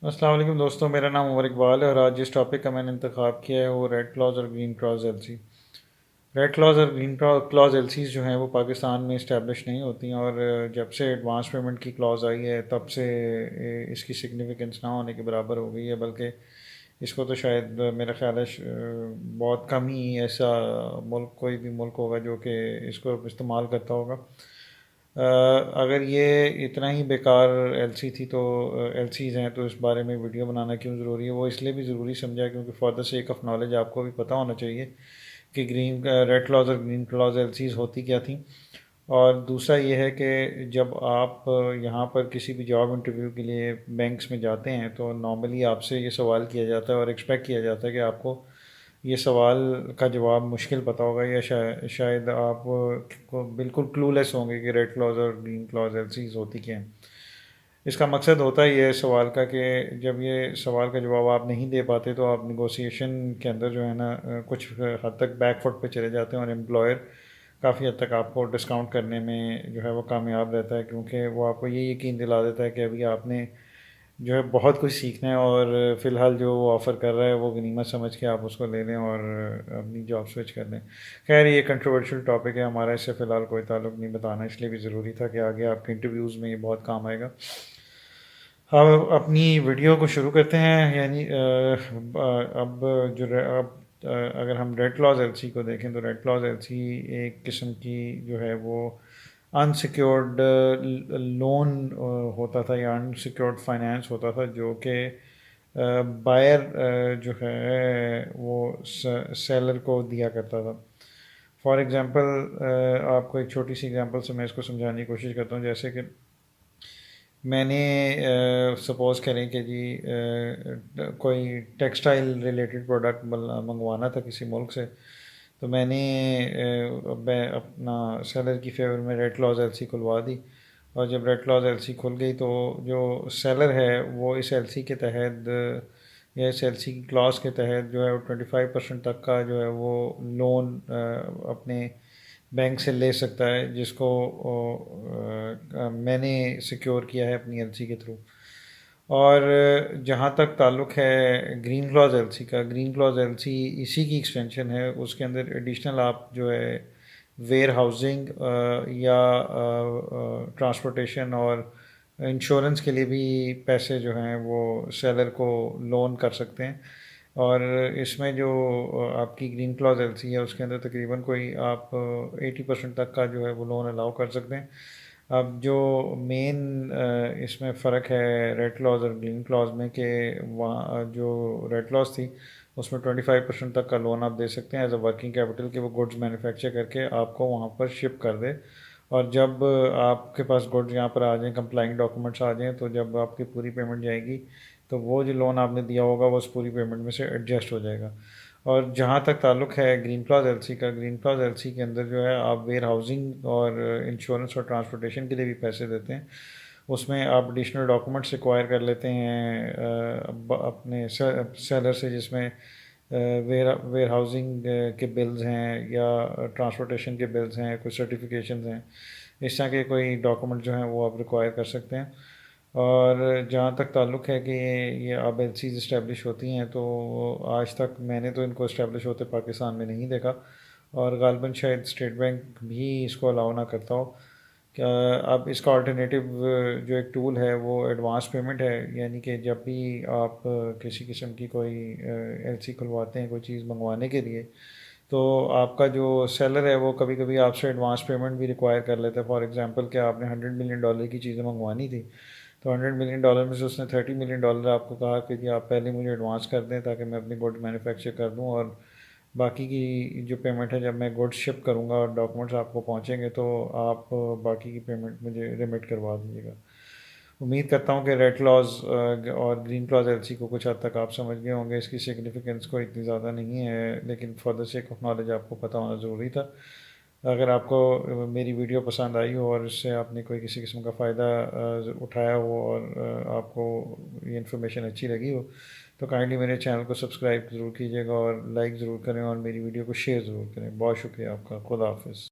السلام علیکم دوستوں، میرا نام عمر اقبال ہے اور آج جس ٹاپک کا میں نے انتخاب کیا ہے وہ ریڈ کلاز اور green clause L C. Red clause اور گرین کلاز ایل سیز جو ہیں وہ پاکستان میں اسٹیبلش نہیں ہوتی ہیں، اور جب سے ایڈوانس پیمنٹ کی کلاز آئی ہے تب سے اس کی سگنیفیکنس نہ ہونے کے برابر ہو گئی ہے، بلکہ اس کو تو شاید میرا خیال ہے بہت کم ہی ایسا ملک، کوئی بھی ملک ہوگا جو کہ اس کو استعمال کرتا ہوگا۔ اگر یہ اتنا ہی بیکار ایل سی تھی تو ایل سیز ہیں تو اس بارے میں ویڈیو بنانا کیوں ضروری ہے؟ وہ اس لیے بھی ضروری سمجھا کیونکہ for the sake of knowledge آپ کو بھی پتہ ہونا چاہیے کہ ریڈ کلاز اور گرین کلاز ایل سیز ہوتی کیا تھیں۔ اور دوسرا یہ ہے کہ جب آپ یہاں پر کسی بھی جاب انٹرویو کے لیے بینکس میں جاتے ہیں تو نارملی آپ سے یہ سوال کیا جاتا ہے اور ایکسپیکٹ کیا جاتا ہے کہ آپ کو یہ سوال کا جواب مشکل پتہ ہوگا، یا شاید آپ کو بالکل کلو لیس ہوں گے کہ ریڈ کلاز اور گرین کلاز ایل سیز ہوتی کیا ہیں۔ اس کا مقصد ہوتا ہے یہ سوال کا کہ جب یہ سوال کا جواب آپ نہیں دے پاتے تو آپ نیگوسیشن کے اندر جو ہے نا کچھ حد تک بیک فٹ پہ چلے جاتے ہیں، اور امپلائر کافی حد تک آپ کو ڈسکاؤنٹ کرنے میں جو ہے وہ کامیاب رہتا ہے، کیونکہ وہ آپ کو یہ یقین دلا دیتا ہے کہ ابھی آپ نے جو ہے بہت کچھ سیکھنا ہے، اور فی الحال جو وہ آفر کر رہا ہے وہ غنیمت سمجھ کے آپ اس کو لے لیں اور اپنی جاب سوئچ کر لیں۔ خیر یہ کنٹروورشل ٹاپک ہے، ہمارا اس سے فی الحال کوئی تعلق نہیں، بتانا اس لیے بھی ضروری تھا کہ آگے آپ کے انٹرویوز میں یہ بہت کام آئے گا۔ ہم اپنی ویڈیو کو شروع کرتے ہیں، یعنی اب اب اگر ہم ریڈ کلاز ایل سی کو دیکھیں تو ریڈ کلاز ایل سی ایک قسم کی جو ہے وہ انسیکیورڈ لون ہوتا تھا یا انسیکیورڈ فائنینس ہوتا تھا، جو کہ بائر جو ہے وہ سیلر کو دیا کرتا تھا۔ فار ایگزامپل آپ کو ایک چھوٹی سی ایگزامپل سے میں اس کو سمجھانے کی کوشش کرتا ہوں، جیسے کہ میں نے سپوز کریں کہ جی کوئی ٹیکسٹائل ریلیٹڈ پروڈکٹ منگوانا تھا کسی ملک سے، تو میں نے اپنا سیلر کی فیور میں ریڈ کلاز ایل سی کھلوا دی، اور جب ریڈ کلاز ایل سی کھل گئی تو جو سیلر ہے وہ اس ایل سی کے تحت یا اس ایل سی کی کلاس کے تحت جو ہے وہ 25% تک کا جو ہے وہ لون اپنے بینک سے لے سکتا ہے، جس کو میں نے سیکیور کیا ہے اپنی ایل سی کے تھرو۔ اور جہاں تک تعلق ہے گرین کلاز ایل سی کا، گرین کلاز ایل سی اسی کی ایکسٹینشن ہے، اس کے اندر ایڈیشنل آپ جو ہے ویئر ہاؤسنگ یا ٹرانسپورٹیشن اور انشورنس کے لیے بھی پیسے جو ہیں وہ سیلر کو لون کر سکتے ہیں۔ اور اس میں جو آپ کی گرین کلاز ایل سی ہے اس کے اندر تقریباً کوئی آپ 80% تک کا جو ہے وہ لون الاؤ کر سکتے ہیں۔ اب جو مین اس میں فرق ہے ریڈ کلاز اور گرین کلاز میں کہ وہاں جو ریڈ کلاز تھی اس میں 25% تک کا لون آپ دے سکتے ہیں ایز اے ورکنگ کیپٹل، کہ وہ گڈز مینوفیکچر کر کے آپ کو وہاں پر شپ کر دے، اور جب آپ کے پاس گڈز یہاں پر آ جائیں، کمپلائنگ ڈاکومنٹس آ جائیں، تو جب آپ کی پوری پیمنٹ جائے گی تو وہ جو لون آپ نے دیا ہوگا وہ اس پوری پیمنٹ میں سے ایڈجسٹ ہو جائے گا۔ اور جہاں تک تعلق ہے گرین کلاز ایل سی کا، گرین کلاز ایل سی کے اندر جو ہے آپ ویئر ہاؤسنگ اور انشورنس اور ٹرانسپورٹیشن کے لیے بھی پیسے دیتے ہیں، اس میں آپ ایڈیشنل ڈاکومنٹس ایکوائر کر لیتے ہیں اپنے سیلر سے، جس میں ویئر ہاؤسنگ کے بلز ہیں یا ٹرانسپورٹیشن کے بلز ہیں، کوئی سرٹیفیکیشنز ہیں، اس طرح کے کوئی ڈاکومنٹ جو ہیں وہ آپ ریکوائر کر سکتے ہیں۔ اور جہاں تک تعلق ہے کہ یہ اب ایل سیز اسٹیبلش ہوتی ہیں، تو آج تک میں نے تو ان کو اسٹیبلش ہوتے پاکستان میں نہیں دیکھا، اور غالباً شاید اسٹیٹ بینک بھی اس کو الاؤ نہ کرتا ہو۔ کیا اب اس کا آلٹرنیٹیو جو ایک ٹول ہے وہ ایڈوانس پیمنٹ ہے، یعنی کہ جب بھی آپ کسی قسم کی کوئی ایل سی کھلواتے ہیں کوئی چیز منگوانے کے لیے، تو آپ کا جو سیلر ہے وہ کبھی کبھی آپ سے ایڈوانس پیمنٹ بھی ریکوائر کر لیتا ہے۔ فار ایگزامپل کہ آپ نے $100 ملین کی چیزیں منگوانی تھی، تو $100 ملین میں سے اس نے $30 ملین آپ کو کہا کہ جی آپ پہلے مجھے ایڈوانس کر دیں تاکہ میں اپنی گڈ مینوفیکچر کر دوں، اور باقی کی جو پیمنٹ ہے جب میں گڈ شپ کروں گا اور ڈاکومنٹس آپ کو پہنچیں گے تو آپ باقی کی پیمنٹ مجھے ریمٹ کروا دیجیے گا۔ امید کرتا ہوں کہ ریڈ کلاز اور گرین کلاز ایل سی کو کچھ حد تک آپ سمجھ گئے ہوں گے، اس کی سگنیفیکنس کوئی اتنی زیادہ نہیں ہے، لیکن for the sake of knowledge آپ کو پتہ ہونا ضروری تھا۔ اگر آپ کو میری ویڈیو پسند آئی ہو اور اس سے آپ نے کوئی کسی قسم کا فائدہ اٹھایا ہو اور آپ کو یہ انفارمیشن اچھی لگی ہو تو کائنڈلی میرے چینل کو سبسکرائب ضرور کیجیے گا اور لائک ضرور کریں اور میری ویڈیو کو شیئر ضرور کریں۔ بہت شکریہ آپ کا، خدا حافظ۔